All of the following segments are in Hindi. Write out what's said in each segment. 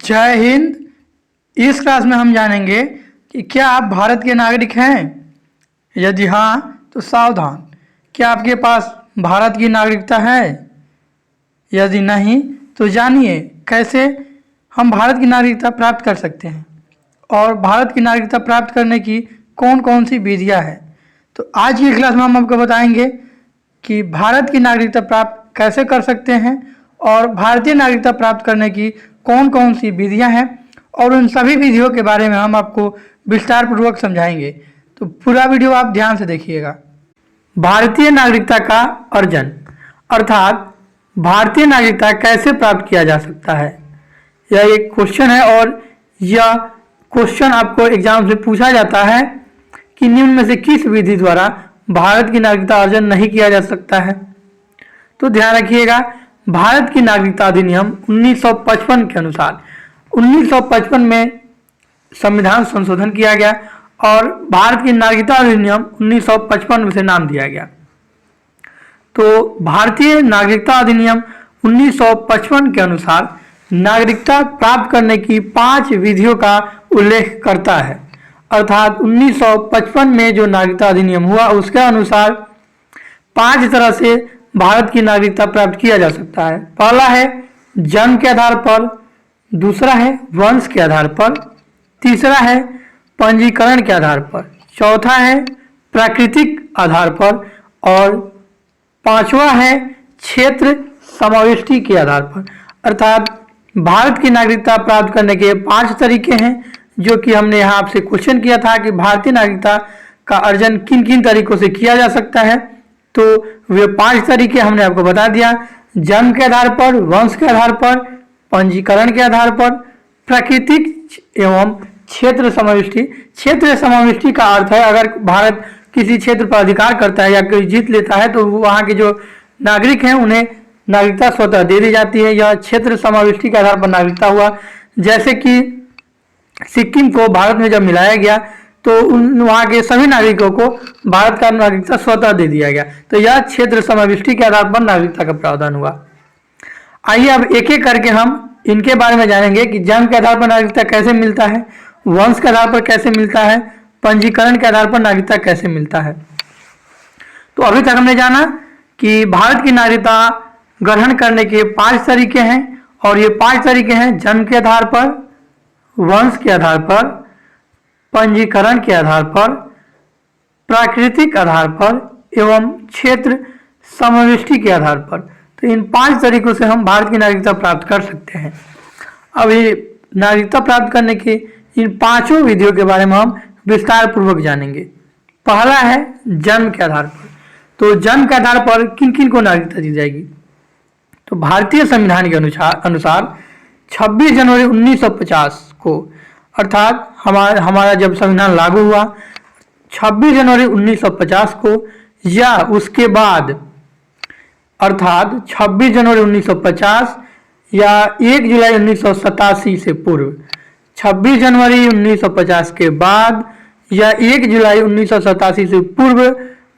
जय हिंद। इस क्लास में हम जानेंगे कि क्या आप भारत के नागरिक हैं। यदि हाँ तो सावधान, क्या आपके पास भारत की नागरिकता है। यदि नहीं तो जानिए कैसे हम भारत की नागरिकता प्राप्त कर सकते हैं और भारत की नागरिकता प्राप्त करने की कौन कौन सी विधियां हैं। तो आज की क्लास में हम आपको बताएंगे कि भारत की नागरिकता प्राप्त कैसे कर सकते हैं और भारतीय नागरिकता प्राप्त करने की कौन कौन सी विधियां हैं, और उन सभी विधियों के बारे में हम आपको विस्तार पूर्वक समझाएंगे। तो पूरा वीडियो आप ध्यान से देखिएगा। भारतीय नागरिकता का अर्जन अर्थात भारतीय नागरिकता कैसे प्राप्त किया जा सकता है, यह एक क्वेश्चन है और यह क्वेश्चन आपको एग्जाम से पूछा जाता है कि निम्न में से किस विधि द्वारा भारत की नागरिकता अर्जन नहीं किया जा सकता है। तो ध्यान रखिएगा, भारत की नागरिकता अधिनियम 1955 के अनुसार 1955 में संविधान संशोधन किया गया और भारत की नागरिकता अधिनियम 1955 से नाम दिया गया। तो भारतीय नागरिकता अधिनियम 1955 के अनुसार नागरिकता प्राप्त करने की 5 विधियों का उल्लेख करता है। अर्थात 1955 में जो नागरिकता अधिनियम हुआ उसके अनुसार 5 तरह से भारत की नागरिकता प्राप्त किया जा सकता है। पहला है जन्म के आधार पर, दूसरा है वंश के आधार पर, तीसरा है पंजीकरण के आधार पर, चौथा है प्राकृतिक आधार पर और पांचवा है क्षेत्र समाविष्टि के आधार पर। अर्थात भारत की नागरिकता प्राप्त करने के 5 तरीके हैं, जो कि हमने यहाँ आपसे क्वेश्चन किया था कि भारतीय नागरिकता का अर्जन किन किन तरीकों से किया जा सकता है। तो वे 5 तरीके हमने आपको बता दिया। जन्म के आधार पर, वंश के आधार पर, पंजीकरण के आधार पर, प्राकृतिक एवं क्षेत्र समाविष्टि। क्षेत्र समाविष्टि का अर्थ है अगर भारत किसी क्षेत्र पर अधिकार करता है या कोई जीत लेता है तो वहाँ के जो नागरिक हैं उन्हें नागरिकता स्वतः दे दी जाती है। यह क्षेत्र समाविष्टि के आधार पर नागरिकता हुआ। जैसे कि सिक्किम को भारत में जब मिलाया गया तो वहाँ के सभी नागरिकों को भारत का नागरिकता स्वतः दे दिया गया। तो यह क्षेत्र समाविष्टि के आधार पर नागरिकता का प्रावधान हुआ। आइए अब एक एक करके हम इनके बारे में जानेंगे कि जन्म के आधार पर नागरिकता कैसे मिलता है, वंश के आधार पर कैसे मिलता है, पंजीकरण के आधार पर नागरिकता कैसे मिलता है। तो अभी तक हमने जाना कि भारत की नागरिकता ग्रहण करने के 5 तरीके हैं और ये 5 तरीके हैं जन्म के आधार पर, वंश के आधार पर, पंजीकरण के आधार पर, प्राकृतिक आधार पर एवं क्षेत्र समाविष्टि के आधार पर। तो इन 5 तरीकों से हम भारत की नागरिकता प्राप्त कर सकते हैं। अब ये नागरिकता प्राप्त करने की इन 5 विधियों के बारे में हम विस्तार पूर्वक जानेंगे। पहला है जन्म के आधार पर। तो जन्म के आधार पर किन किन को नागरिकता दी जाएगी। तो भारतीय संविधान के अनुसार 26 जनवरी 1950 को, अर्थात हमारा जब संविधान लागू हुआ 26 जनवरी 1950 को या उसके बाद, अर्थात 26 जनवरी 1950 या 1 जुलाई 1987 से पूर्व, 26 जनवरी 1950 के बाद या 1 जुलाई 1987 से पूर्व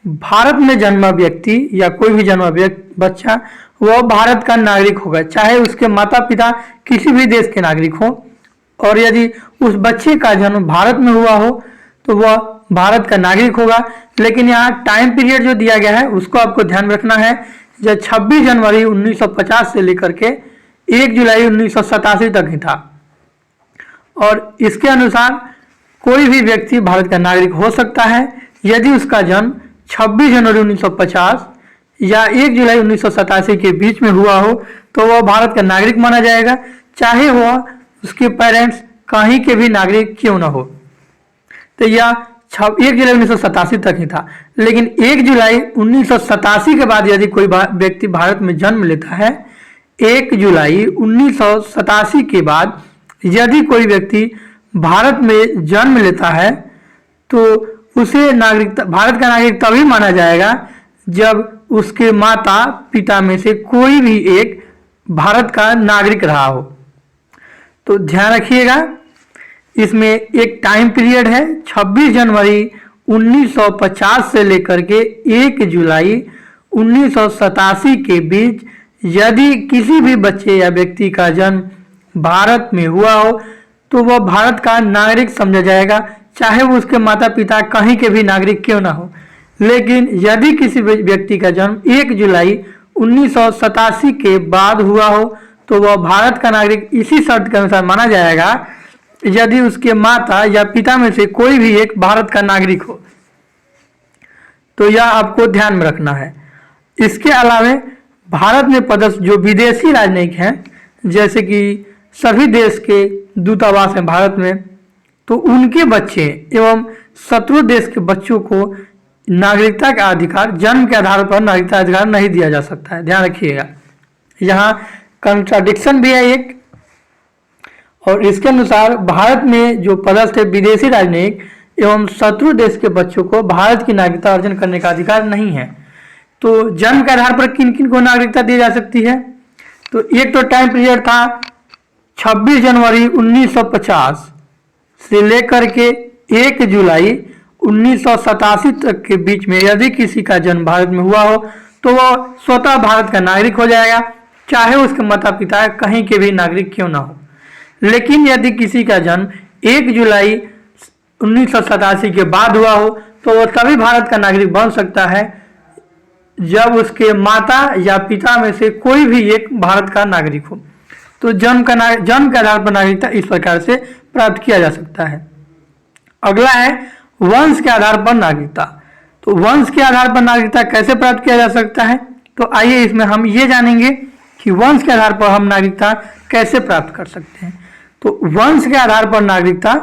भारत में जन्मा व्यक्ति या कोई भी जन्मा बच्चा वह भारत का नागरिक होगा, चाहे उसके माता पिता किसी भी देश के नागरिक हो। और यदि उस बच्चे का जन्म भारत में हुआ हो तो वह भारत का नागरिक होगा। लेकिन यहाँ टाइम पीरियड जो दिया गया है उसको आपको ध्यान रखना है, जो 26 जनवरी 1950 से लेकर के 1 जुलाई 1987 तक ही था। और इसके अनुसार कोई भी व्यक्ति भारत का नागरिक हो सकता है यदि उसका जन्म 26 जनवरी 1950 या 1 जुलाई 1987 के बीच में हुआ हो तो वह भारत का नागरिक माना जाएगा, चाहे वह उसके पेरेंट्स कहीं के भी नागरिक क्यों ना हो। तो यह 1 जुलाई 1987 तक ही था। लेकिन 1 जुलाई 1987 के बाद यदि कोई व्यक्ति भारत में जन्म लेता है, 1 जुलाई 1987 के बाद यदि कोई व्यक्ति भारत में जन्म लेता है तो उसे नागरिकता, भारत का नागरिक तभी माना जाएगा जब उसके माता पिता में से कोई भी एक भारत का नागरिक रहा हो। तो ध्यान रखिएगा, इसमें एक टाइम पीरियड है 26 जनवरी 1950 से लेकर के 1 जुलाई 1987 के बीच यदि किसी भी बच्चे या व्यक्ति का जन्म भारत में हुआ हो तो वह भारत का नागरिक समझा जाएगा, चाहे वो उसके माता पिता कहीं के भी नागरिक क्यों ना हो। लेकिन यदि किसी व्यक्ति का जन्म 1 जुलाई 1987 के बाद हुआ हो तो वह भारत का नागरिक इसी शर्त के अनुसार माना जाएगा यदि उसके माता या पिता में से कोई भी एक भारत का नागरिक हो। तो यह आपको ध्यान में रखना है। इसके अलावा भारत में पदस्थ जो विदेशी राजनयिक हैं, जैसे कि सभी देश के दूतावास हैं भारत में, तो उनके बच्चे एवं शत्रु देश के बच्चों को नागरिकता का अधिकार, जन्म के आधार पर नागरिकता अधिकार नहीं दिया जा सकता है। ध्यान रखिएगा, यहाँ कंट्राडिक्शन भी है एक। और इसके अनुसार भारत में जो पदस्थ है विदेशी राजनयिक एवं शत्रु देश के बच्चों को भारत की नागरिकता अर्जन करने का अधिकार नहीं है। तो जन्म के आधार पर किन किन को नागरिकता दी जा सकती है? तो एक तो टाइम पीरियड था 26 जनवरी 1950 से लेकर के 1 जुलाई 1987 तक के बीच में यदि किसी का जन्म भारत में हुआ हो तो वह स्वतः भारत का नागरिक हो जाएगा, चाहे उसके माता पिता कहीं के भी नागरिक क्यों ना हो। लेकिन यदि किसी का जन्म 1 जुलाई 1987 के बाद हुआ हो तो वह तभी भारत का नागरिक बन सकता है जब उसके माता या पिता में से कोई भी एक भारत का नागरिक हो। तो जन्म के आधार पर नागरिकता इस प्रकार से प्राप्त किया जा सकता है। अगला है वंश के आधार पर नागरिकता। तो वंश के आधार पर नागरिकता कैसे प्राप्त किया जा सकता है? तो आइए इसमें हम ये जानेंगे कि वंश के आधार पर हम नागरिकता कैसे प्राप्त कर सकते हैं। तो वंश के आधार पर नागरिकता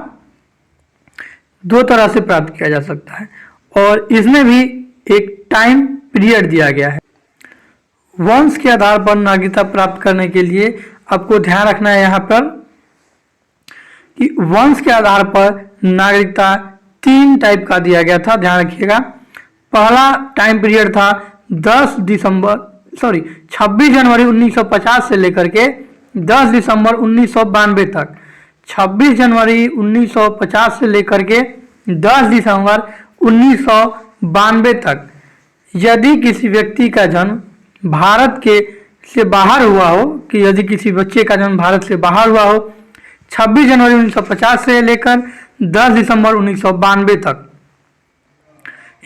2 तरह से प्राप्त किया जा सकता है और इसमें भी एक टाइम पीरियड दिया गया है। वंश के आधार पर नागरिकता प्राप्त करने के लिए आपको ध्यान रखना है यहाँ पर कि वंश के आधार पर नागरिकता 3 टाइप का दिया गया था। ध्यान रखिएगा, पहला टाइम पीरियड था 26 जनवरी 1950 से लेकर के 10 दिसंबर 1992 तक। 26 जनवरी 1950 से लेकर के 10 दिसंबर 1992 तक यदि किसी व्यक्ति का जन्म भारत के से बाहर हुआ हो, कि यदि किसी बच्चे का जन्म भारत से बाहर हुआ हो 26 जनवरी 1950 से लेकर 10 दिसंबर 1992 तक,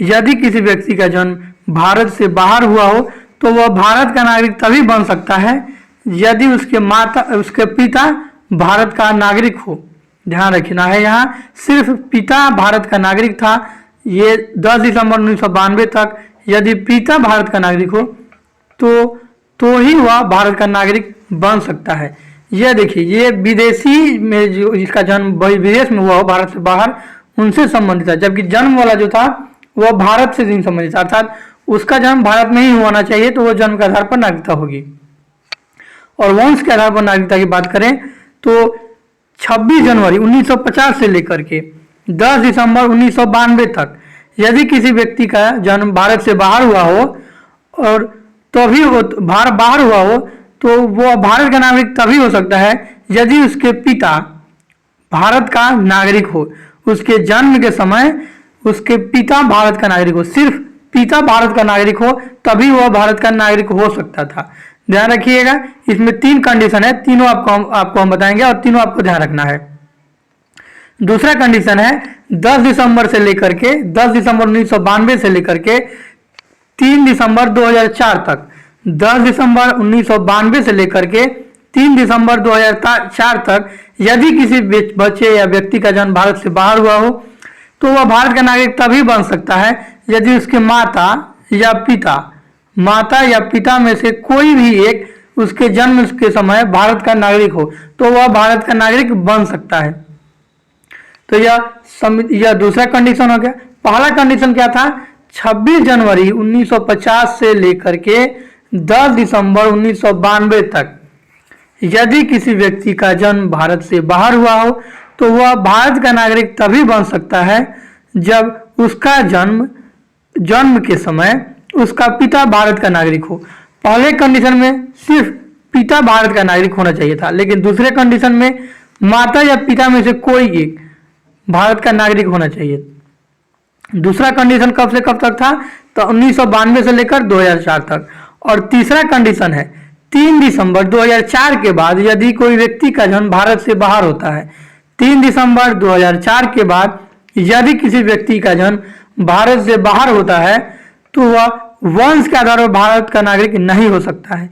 यदि किसी व्यक्ति का जन्म भारत से बाहर हुआ हो तो वह भारत का नागरिक तभी बन सकता है यदि उसके पिता भारत का नागरिक हो। ध्यान रखना है, यहाँ सिर्फ पिता भारत का नागरिक था। ये 10 दिसंबर 1992 तक यदि पिता भारत का नागरिक हो तो ही वह भारत का नागरिक बन सकता है। यह देखिए, ये विदेशी में जो जिसका जन्म विदेश में हुआ हो भारत से बाहर, उनसे संबंधित है, जबकि जन्म वाला जो था वह भारत से नहीं संबंधित, अर्थात उसका जन्म भारत में ही होना चाहिए, तो वह जन्म के आधार पर नागरिकता होगी। और वंश के आधार पर नागरिकता की बात करें तो 26 जनवरी 1950 से लेकर के 10 दिसंबर 1992 तक यदि किसी व्यक्ति का जन्म भारत से बाहर हुआ हो और तभी वो बाहर हुआ हो तो वो भारत का नागरिक तभी हो सकता है यदि उसके पिता भारत का नागरिक हो। उसके जन्म के समय उसके पिता भारत का नागरिक हो, सिर्फ पिता भारत का नागरिक हो तभी वह भारत का नागरिक हो सकता था। ध्यान रखिएगा, इसमें 3 कंडीशन है, तीनों आपको हम बताएंगे और तीनों आपको ध्यान रखना है। दूसरा कंडीशन है 10 दिसंबर 1992 से लेकर के 3 दिसंबर 2004 तक। 10 दिसंबर 1992 से लेकर के 3 दिसंबर 2004 तक यदि किसी बच्चे या व्यक्ति का जन्म भारत से बाहर हुआ हो तो वह भारत का नागरिक तभी बन सकता है यदि उसके माता या पिता में से कोई भी एक उसके जन्म के समय भारत का नागरिक हो तो वह भारत का नागरिक बन सकता है। तो यह दूसरा कंडीशन हो गया। पहला कंडीशन क्या था? 26 जनवरी 1950 से लेकर के 10 दिसंबर 1992 तक यदि किसी व्यक्ति का जन्म भारत से बाहर हुआ हो तो वह भारत का नागरिक तभी बन सकता है जब उसका जन्म के समय उसका पिता भारत का नागरिक हो। पहले कंडीशन में सिर्फ पिता भारत का नागरिक होना चाहिए था, लेकिन दूसरे कंडीशन में माता या पिता में से कोई एक भारत का नागरिक होना चाहिए। दूसरा कंडीशन कब से कब तक था? तो 1992 से लेकर 2004 तक। और तीसरा कंडीशन है 3 दिसंबर 2004 के बाद यदि कोई व्यक्ति का जन्म भारत से बाहर होता है, 3 दिसंबर 2004 के बाद यदि किसी व्यक्ति का जन्म भारत से बाहर होता है तो वह वंश के आधार पर भारत का नागरिक नहीं हो सकता है।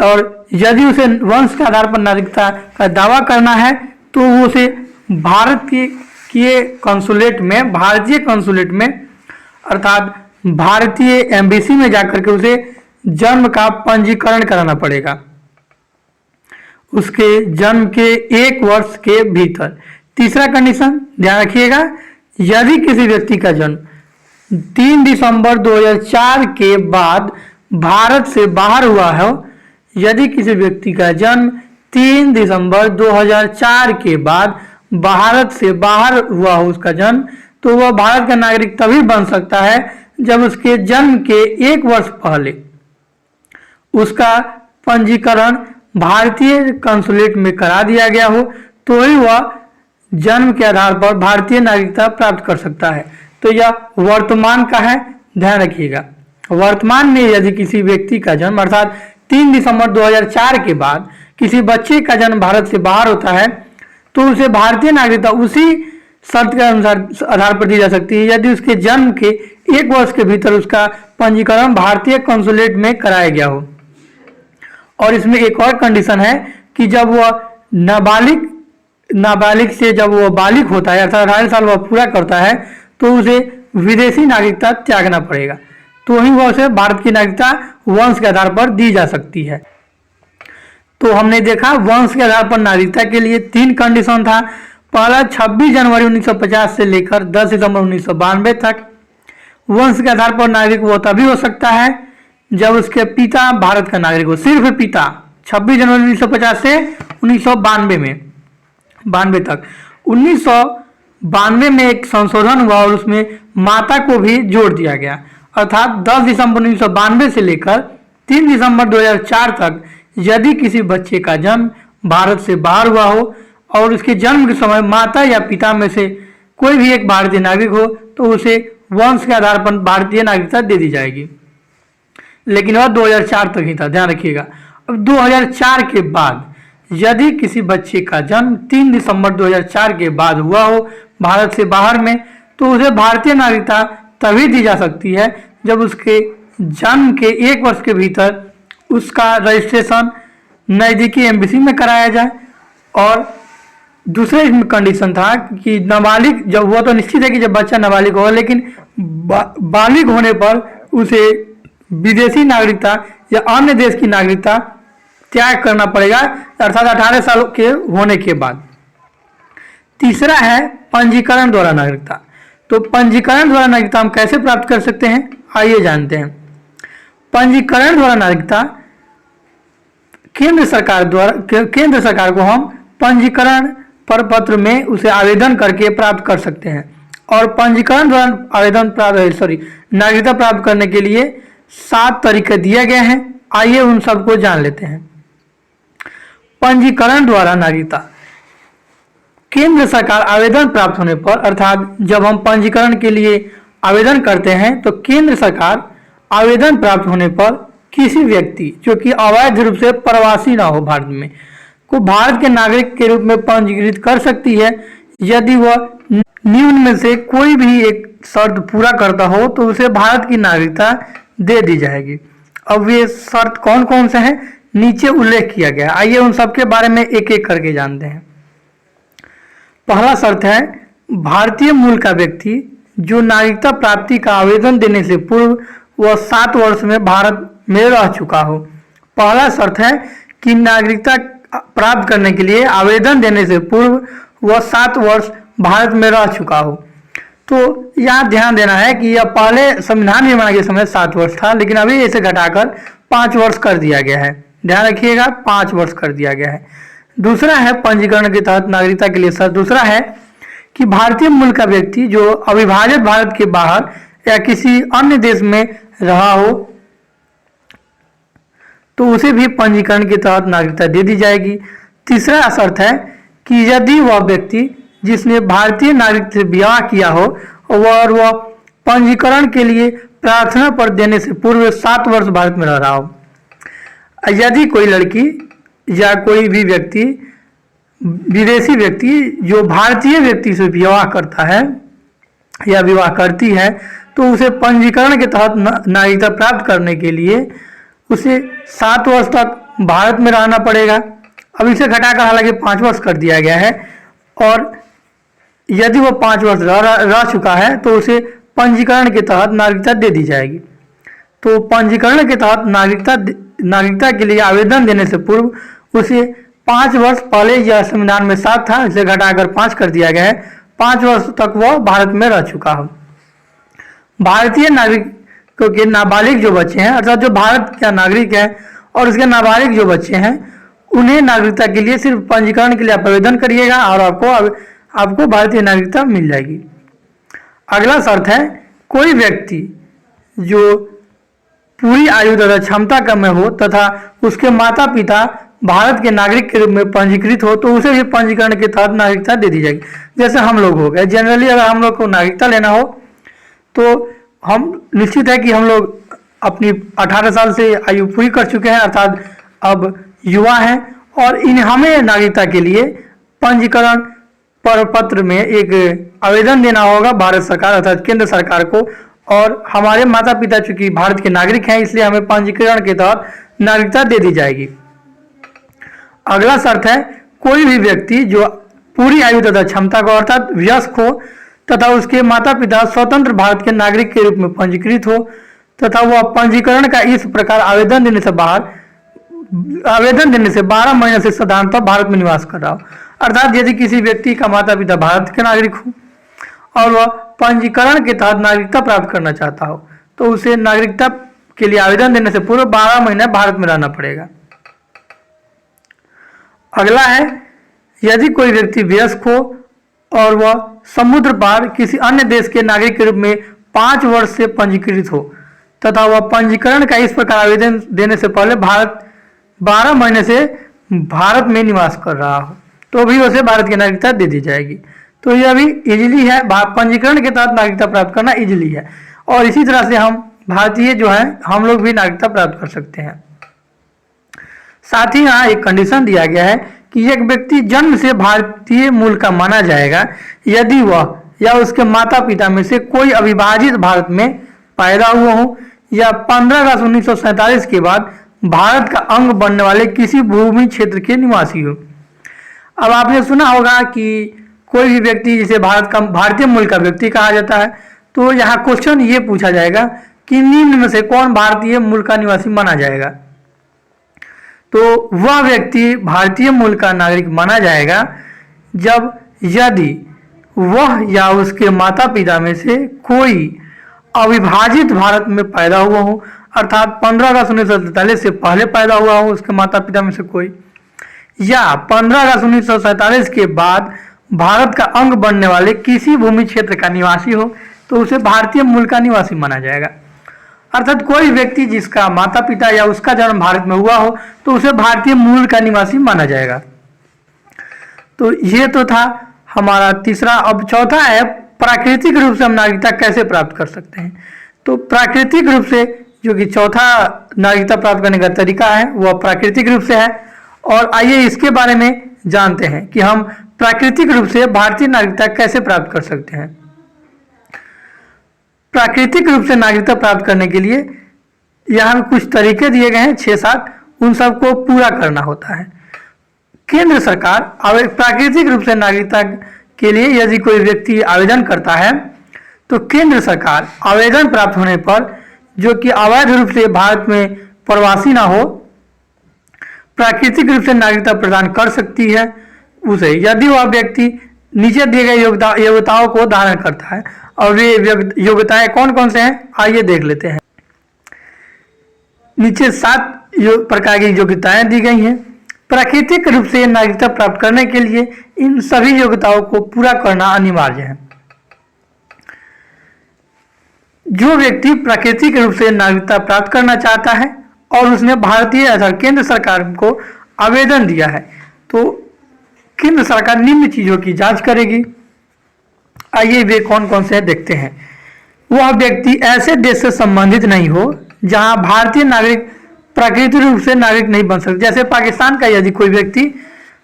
और यदि उसे वंश के आधार पर नागरिकता का दावा करना है तो वो उसे भारत के कंसुलेट में, भारतीय कंसुलेट में अर्थात भारतीय एम्बेसी में जाकर के उसे जन्म का पंजीकरण कराना पड़ेगा उसके जन्म के 1 वर्ष के भीतर। तीसरा कंडीशन ध्यान रखिएगा, यदि किसी व्यक्ति का जन्म 3 दिसंबर 2004 के बाद भारत से बाहर हुआ हो, यदि किसी व्यक्ति का जन्म 3 दिसंबर 2004 के बाद भारत से बाहर हुआ हो उसका जन्म, तो वह भारत का नागरिक तभी बन सकता है जब उसके जन्म के 1 वर्ष पहले उसका पंजीकरण भारतीय कंसुलेट में करा दिया गया हो, तो ही वह जन्म के आधार पर भारतीय नागरिकता प्राप्त कर सकता है। तो यह वर्तमान का है, ध्यान रखिएगा। वर्तमान में यदि किसी व्यक्ति का जन्म अर्थात 3 दिसंबर 2004 के बाद किसी बच्चे का जन्म भारत से बाहर होता है तो उसे भारतीय नागरिकता उसी शर्त के अनुसार आधार पर दी जा सकती है यदि उसके जन्म के 1 वर्ष के भीतर उसका पंजीकरण भारतीय कंसुलेट में कराया गया हो। और इसमें एक और कंडीशन है कि जब वह नाबालिग से जब वह बालिग होता है अर्थात 18 साल वह पूरा करता है तो उसे विदेशी नागरिकता त्यागना पड़ेगा, तो ही वह उसे भारत की नागरिकता वंश के आधार पर दी जा सकती है। तो हमने देखा वंश के आधार पर नागरिकता के लिए 3 कंडीशन था। पहला 26 जनवरी 1950 से लेकर 10 सितंबर 1992 तक वंश के आधार पर नागरिक वो तभी हो सकता है जब उसके पिता भारत का नागरिक हो, सिर्फ पिता। 26 जनवरी 1950 से 1992 तक 1992 में एक संशोधन हुआ और उसमें माता को भी जोड़ दिया गया, अर्थात 10 दिसंबर 1992 से लेकर 3 दिसंबर 2004 तक यदि किसी बच्चे का जन्म भारत से बाहर हुआ हो और उसके जन्म के समय माता या पिता में से कोई भी एक भारतीय नागरिक हो तो उसे वंश के आधार पर भारतीय नागरिकता दे दी जाएगी। लेकिन वह 2004 तक ही था, ध्यान रखिएगा। अब 2004 के बाद यदि किसी बच्चे का जन्म 3 दिसंबर 2004 के बाद हुआ हो भारत से बाहर में तो उसे भारतीय नागरिकता तभी दी जा सकती है जब उसके जन्म के 1 वर्ष के भीतर उसका रजिस्ट्रेशन नज़दीकी एम्बेसी में कराया जाए। और दूसरे इसमें कंडीशन था कि नाबालिग, जब वो तो निश्चित है कि जब बच्चा नाबालिग हो, लेकिन बालिग होने पर उसे विदेशी नागरिकता या अन्य देश की नागरिकता त्याग करना पड़ेगा अर्थात 18 साल के होने के बाद। तीसरा है पंजीकरण द्वारा नागरिकता। तो पंजीकरण द्वारा नागरिकता हम कैसे प्राप्त कर सकते हैं, आइए जानते हैं। पंजीकरण द्वारा नागरिकता केंद्र सरकार को हम पंजीकरण प्रपत्र में उसे आवेदन करके प्राप्त कर सकते हैं। और पंजीकरण द्वारा नागरिकता प्राप्त करने के लिए 7 तरीके दिए गए हैं, आइए उन सबको जान लेते हैं। पंजीकरण द्वारा नागरिकता केंद्र सरकार आवेदन प्राप्त होने पर अर्थात जब हम पंजीकरण के लिए आवेदन करते हैं तो केंद्र सरकार आवेदन प्राप्त होने पर किसी व्यक्ति जो कि अवैध रूप से प्रवासी ना हो भारत में को भारत के नागरिक के रूप में पंजीकृत कर सकती है यदि वह निम्न में से कोई भी एक शर्त पूरा करता हो तो उसे भारत की नागरिकता दे दी जाएगी। अब ये शर्त कौन कौन से हैं नीचे उल्लेख किया गया, आइए उन सबके बारे में एक एक करके जानते हैं। पहला शर्त है भारतीय मूल का व्यक्ति जो नागरिकता प्राप्ति का आवेदन देने से पूर्व वह 7 वर्ष में भारत में रह चुका हो। पहला शर्त है कि नागरिकता प्राप्त करने के लिए आवेदन देने से पूर्व वह 7 वर्ष भारत में रह चुका हो। तो यहाँ ध्यान देना है कि यह पहले संविधान निर्माण के समय 7 वर्ष था, लेकिन अभी इसे घटाकर 5 वर्ष कर दिया गया है, ध्यान रखिएगा 5 वर्ष कर दिया गया है। दूसरा है पंजीकरण के तहत नागरिकता के लिए शर्त दूसरा है कि भारतीय मूल का व्यक्ति जो अविभाजित भारत के बाहर या किसी अन्य देश में रहा हो तो उसे भी पंजीकरण के तहत नागरिकता दे दी जाएगी। तीसरा शर्त है कि यदि वह व्यक्ति जिसने भारतीय नागरिक से विवाह किया हो और वह पंजीकरण के लिए प्रार्थना पत्र देने से पूर्व 7 वर्ष भारत में रह रहा हो। यदि कोई लड़की या कोई भी व्यक्ति, विदेशी व्यक्ति जो भारतीय व्यक्ति से विवाह करता है या विवाह करती है, तो उसे पंजीकरण के तहत नागरिकता प्राप्त करने के लिए उसे 7 वर्ष तक भारत में रहना पड़ेगा। अब इसे घटाकर हालांकि 5 वर्ष कर दिया गया है, और यदि वो 5 वर्ष रह चुका है तो उसे पंजीकरण के तहत नागरिकता दे दी जाएगी। तो पंजीकरण के तहत नागरिकता के लिए आवेदन देने से पूर्व उसे 5 वर्ष पहले यह संविधान में 7 था, इसे घटाकर 5 कर दिया गया है, 5 वर्ष तक वह भारत में रह चुका हो। भारतीय नागरिकों के नाबालिग जो बच्चे हैं, अर्थात जो भारत का नागरिक है और उसके नाबालिग जो बच्चे हैं, उन्हें नागरिकता के लिए सिर्फ पंजीकरण के लिए आप आवेदन करिएगा और आपको भारतीय नागरिकता मिल जाएगी। अगला शर्त है, कोई व्यक्ति जो पूरी आयु तथा क्षमता का में हो तथा उसके माता पिता भारत के नागरिक के रूप में पंजीकृत हो, तो उसे भी पंजीकरण के तहत नागरिकता दे दी जाएगी। जैसे हम लोग हो गए, जनरली अगर हम लोग को नागरिकता लेना हो तो हम निश्चित है कि हम लोग अपनी 18 साल से आयु पूरी कर चुके हैं, अर्थात अब युवा हैं, और हमें नागरिकता के लिए पंजीकरण पत्र में एक आवेदन देना होगा भारत सरकार अर्थात केंद्र सरकार को, और हमारे माता पिता चूंकि भारत के नागरिक हैं इसलिए हमें पंजीकरण के तहत नागरिकता दे दी जाएगी। अगला शर्त है, कोई भी व्यक्ति जो पूरी आयु तथा क्षमता को अर्थात वयस्क हो तथा उसके माता पिता स्वतंत्र भारत के नागरिक के रूप में पंजीकृत हो तथा वह पंजीकरण का इस प्रकार आवेदन देने से 12 महीने से साधारणतः भारत में निवास कर रहा हो। अर्थात यदि किसी व्यक्ति का माता पिता भारत के नागरिक हो और वह पंजीकरण के तहत नागरिकता प्राप्त करना चाहता हो, तो उसे नागरिकता के लिए आवेदन देने से पूर्व 12 महीने भारत में रहना पड़ेगा। अगला है, यदि कोई व्यक्ति वयस्क हो और वह समुद्र पार किसी अन्य देश के नागरिक के रूप में 5 वर्ष से पंजीकृत हो तथा वह पंजीकरण का इस प्रकार आवेदन देने से पहले 12 महीने से भारत में निवास कर रहा हो, तो भी उसे भारत की नागरिकता दे दी जाएगी। तो यह भी इजीली है, पंजीकरण के तहत नागरिकता प्राप्त करना इजीली है, और इसी तरह से हम भारतीय जो है हम लोग भी नागरिकता प्राप्त कर सकते हैं। साथ ही यहाँ एक कंडीशन दिया गया है कि एक व्यक्ति जन्म से भारतीय मूल का माना जाएगा यदि वह या उसके माता पिता में से कोई अविभाजित भारत में पैदा हुआ हो या 15 अगस्त 1947 के बाद भारत का अंग बनने वाले किसी भूमि क्षेत्र के निवासी हो। अब आपने सुना होगा कि कोई भी व्यक्ति जिसे भारतीय मूल का व्यक्ति कहा जाता है, तो यहाँ क्वेश्चन ये पूछा जाएगा कि निम्न में से कौन भारतीय मूल का निवासी माना जाएगा। तो वह व्यक्ति भारतीय मूल का नागरिक माना जाएगा जब यदि वह या उसके माता पिता में से कोई अविभाजित भारत में पैदा हुआ हो, अर्थात 15 अगस्त 1947 से पहले पैदा हुआ हो उसके माता पिता में से कोई, या 15 अगस्त 1947 के बाद भारत का अंग बनने वाले किसी भूमि क्षेत्र का निवासी हो, तो उसे भारतीय मूल का निवासी माना जाएगा। अर्थात कोई व्यक्ति जिसका माता पिता या उसका जन्म भारत में हुआ हो तो उसे भारतीय मूल का निवासी माना जाएगा। तो ये तो था हमारा तीसरा। अब चौथा है, प्राकृतिक रूप से हम नागरिकता कैसे प्राप्त कर सकते हैं। तो प्राकृतिक रूप से जो कि चौथा नागरिकता प्राप्त करने का तरीका है वह प्राकृतिक रूप से है, और आइए इसके बारे में जानते हैं कि हम प्राकृतिक रूप से भारतीय नागरिकता कैसे प्राप्त कर सकते हैं। प्राकृतिक रूप से नागरिकता प्राप्त करने के लिए यहाँ कुछ तरीके दिए गए हैं 6-7, उन सबको पूरा करना होता है। केंद्र सरकार प्राकृतिक रूप से नागरिकता के लिए यदि कोई व्यक्ति आवेदन करता है तो केंद्र सरकार आवेदन प्राप्त होने पर जो कि अवैध रूप से भारत में प्रवासी ना हो, प्राकृतिक रूप से नागरिकता प्रदान कर सकती है उसे, यदि वह व्यक्ति नीचे दिए गए योग्यताओं को धारण करता है। और वे योग्यताएं कौन कौन से हैं आइए देख लेते हैं। नीचे 7 प्रकार की योग्यताएं दी गई हैं। प्राकृतिक रूप से नागरिकता प्राप्त करने के लिए इन सभी योग्यताओं को पूरा करना अनिवार्य है। जो व्यक्ति प्राकृतिक रूप से नागरिकता प्राप्त करना चाहता है और उसने भारतीय अर्थात केंद्र सरकार को आवेदन दिया है, तो केंद्र सरकार निम्न चीजों की जांच करेगी। आइए वे कौन कौन से देखते हैं। वह व्यक्ति ऐसे देश से संबंधित नहीं हो जहां भारतीय नागरिक प्राकृतिक रूप से नागरिक नहीं बन सकते। जैसे पाकिस्तान का यदि कोई व्यक्ति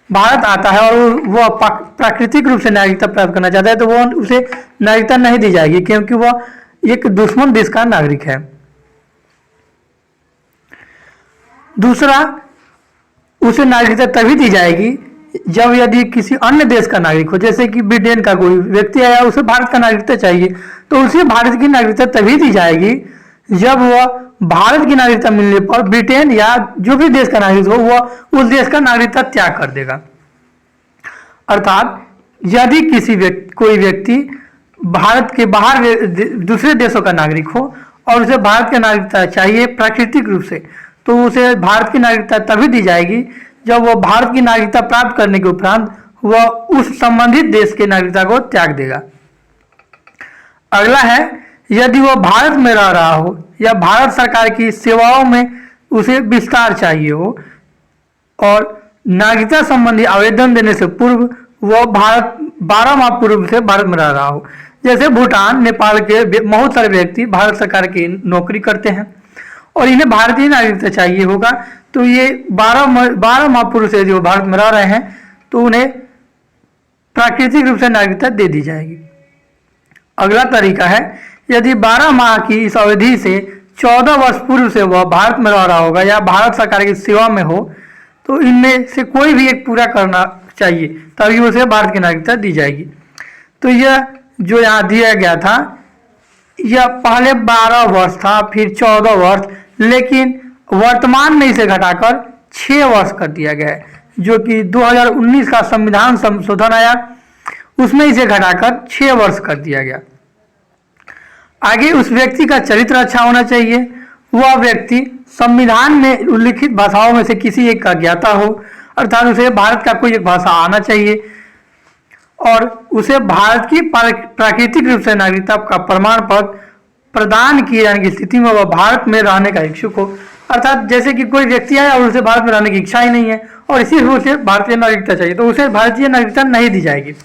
भारत आता है और वो प्राकृतिक रूप से नागरिकता प्राप्त करना चाहता है तो वो उसे नागरिकता नहीं दी जाएगी, क्योंकि वह एक दुश्मन देश का नागरिक है। दूसरा, उसे नागरिकता तभी दी जाएगी जब यदि किसी अन्य देश का नागरिक हो, जैसे कि ब्रिटेन का कोई व्यक्ति आया, उसे भारत का नागरिकता चाहिए, तो उसे भारत की नागरिकता तभी दी जाएगी जब वह भारत की नागरिकता मिलने पर ब्रिटेन या जो भी देश का नागरिक हो वह उस देश का नागरिकता त्याग कर देगा। अर्थात यदि कोई व्यक्ति भारत के बाहर दूसरे देशों का नागरिक हो और उसे भारत की नागरिकता चाहिए प्राकृतिक रूप से, तो उसे भारत की नागरिकता तभी दी जाएगी जब वह भारत की नागरिकता प्राप्त करने के उपरांत वह उस संबंधित देश की नागरिकता को त्याग देगा। अगला है, यदि वह भारत में रह रहा हो या भारत सरकार की सेवाओं में उसे विस्तार चाहिए हो और नागरिकता संबंधी आवेदन देने से पूर्व वह 12 माह पूर्व से भारत में रह रहा हो। जैसे भूटान, नेपाल के बहुत सारे व्यक्ति भारत सरकार की नौकरी करते हैं और इन्हें भारतीय नागरिकता चाहिए होगा, तो ये 12 माह पूर्व से जो भारत में रह रहे हैं तो उन्हें प्राकृतिक रूप से नागरिकता दे दी जाएगी। अगला तरीका है, यदि 12 माह की इस अवधि से 14 वर्ष पूर्व से वह भारत में रह रहा होगा या भारत सरकार की सेवा में हो, तो इनमें से कोई भी एक पूरा करना चाहिए, तभी उसे भारत की नागरिकता दी जाएगी। तो यह जो यहाँ दिया गया था, यह पहले 12 वर्ष था, फिर 14 वर्ष, लेकिन वर्तमान में इसे घटाकर 6 वर्ष कर दिया गया है, जो कि 2019 का संविधान संशोधन आया, उसमें इसे घटाकर 6 वर्ष कर दिया गया। आगे, उस व्यक्ति का चरित्र अच्छा होना चाहिए, वह व्यक्ति संविधान में उल्लिखित भाषाओं में से किसी एक का ज्ञाता हो, अर्थात उसे भारत का कोई एक भाषा आना चाहिए और उसे भारत की प्राकृतिक रूप से नागरिकता का प्रमाण पत्र प्रदान किए जाने की स्थिति में वह भारत में रहने का इच्छुक हो। अर्थात जैसे कि कोई व्यक्ति आया और उसे भारत में रहने की इच्छा ही नहीं है और इसी रूप से भारतीय नागरिकता चाहिए, तो उसे भारतीय नागरिकता नहीं दी जाएगी।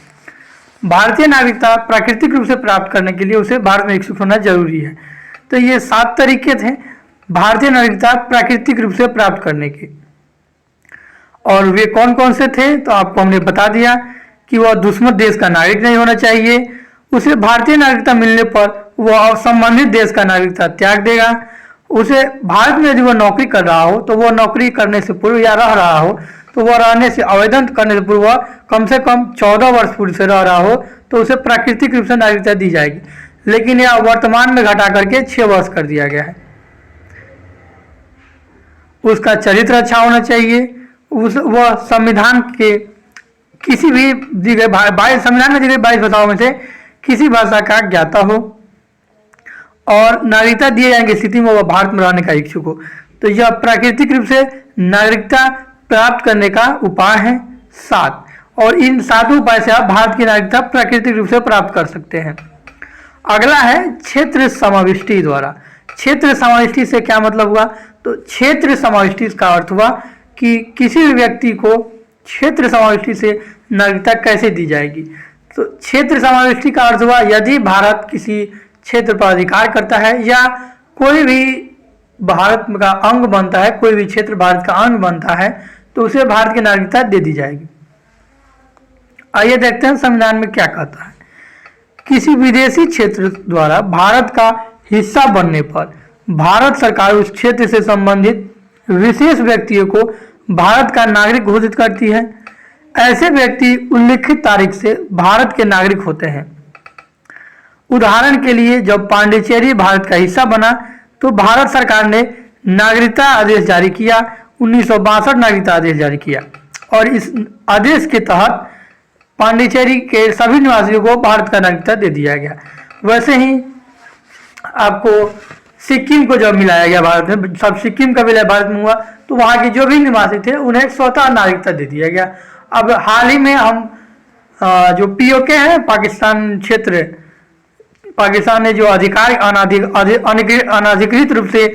भारतीय नागरिकता प्राकृतिक रूप से प्राप्त करने के लिए उसे भारत में इच्छुक होना जरूरी है। तो ये 7 तरीके थे भारतीय नागरिकता प्राकृतिक रूप से प्राप्त करने के, और वे कौन कौन से थे तो आपको हमने बता दिया कि वह दुश्मन देश का नागरिक नहीं होना चाहिए, उसे भारतीय नागरिकता मिलने पर वह संबंधित देश का नागरिकता त्याग देगा, उसे भारत में यदि वह नौकरी कर रहा हो तो वह नौकरी करने से पूर्व या रह रहा हो तो वह रहने से आवेदन करने से पूर्व कम से कम 14 वर्ष पूर्व से रह रहा हो तो उसे प्राकृतिक रूप से नागरिकता दी जाएगी, लेकिन यह वर्तमान में घटा करके 6 वर्ष कर दिया गया है। उसका चरित्र अच्छा होना चाहिए, वह संविधान के किसी भी संविधान में दी गई 22 भाषाओं में से किसी भाषा का ज्ञाता हो और नागरिकता दिए जाने की स्थिति में वह भारत में रहने का इच्छुक हो। तो यह प्राकृतिक रूप से नागरिकता प्राप्त करने का उपाय है 7, और इन 7 उपाय से आप भारत की नागरिकता प्राकृतिक रूप से प्राप्त कर सकते हैं। अगला है क्षेत्र समाविष्टि द्वारा। क्षेत्र समाविष्टि से क्या मतलब हुआ, तो क्षेत्र समाविष्टि का अर्थ हुआ कि किसी भी व्यक्ति को क्षेत्र समाविष्टि से नागरिकता कैसे दी जाएगी। तो क्षेत्र समाविष्टि का अर्थ हुआ यदि भारत किसी क्षेत्र पर अधिकार करता है या कोई भी भारत का अंग बनता है, कोई भी क्षेत्र भारत का अंग बनता है, तो उसे भारत की नागरिकता दे दी जाएगी। आइए देखते हैं संविधान में क्या कहता है। किसी विदेशी क्षेत्र द्वारा भारत का हिस्सा बनने पर भारत सरकार उस क्षेत्र से संबंधित विशेष व्यक्तियों को भारत का नागरिक घोषित करती है। ऐसे व्यक्ति उल्लिखित तारीख से भारत के नागरिक होते हैं। उदाहरण के लिए जब पांडिचेरी भारत का हिस्सा बना तो भारत सरकार ने नागरिकता आदेश जारी किया, 1962 नागरिकता आदेश जारी किया, और इस आदेश के तहत पांडिचेरी के सभी निवासियों को भारत का नागरिकता दे दिया गया। वैसे ही आपको सिक्किम को जब मिलाया गया भारत में, सब सिक्किम का विलय भारत में हुआ, तो वहाँ के जो भी निवासी थे उन्हें स्वतः नागरिकता दे दिया गया। अब हाल ही में हम जो पीओके है पाकिस्तान क्षेत्र, पाकिस्तान ने जो अनाधिकृत रूप से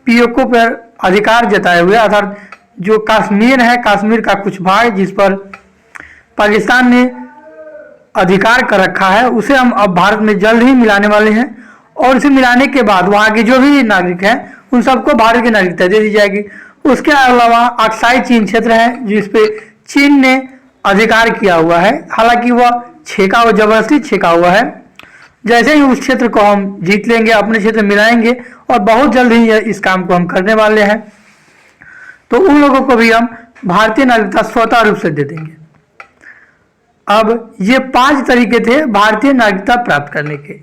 पीओके पर अधिकार जताए हुए, अर्थात जो कश्मीर है, कश्मीर का कुछ भाग जिस पर पाकिस्तान ने अधिकार कर रखा है, उसे हम अब भारत में जल्द ही मिलाने वाले हैं, और उसे मिलाने के बाद वहाँ के जो भी नागरिक हैं उन सबको भारत की नागरिकता दे दी जाएगी। उसके अलावा अक्साई चीन क्षेत्र है जिस पे चीन ने अधिकार किया हुआ है, हालांकि वह छेका हुआ, जबरदस्ती छेका हुआ है। जैसे ही उस क्षेत्र को हम जीत लेंगे, अपने क्षेत्र मिलाएंगे, और बहुत जल्द ही इस काम को हम करने वाले हैं, तो उन लोगों को भी हम भारतीय नागरिकता स्वतः रूप से दे देंगे। अब ये 5 तरीके थे भारतीय नागरिकता प्राप्त करने के।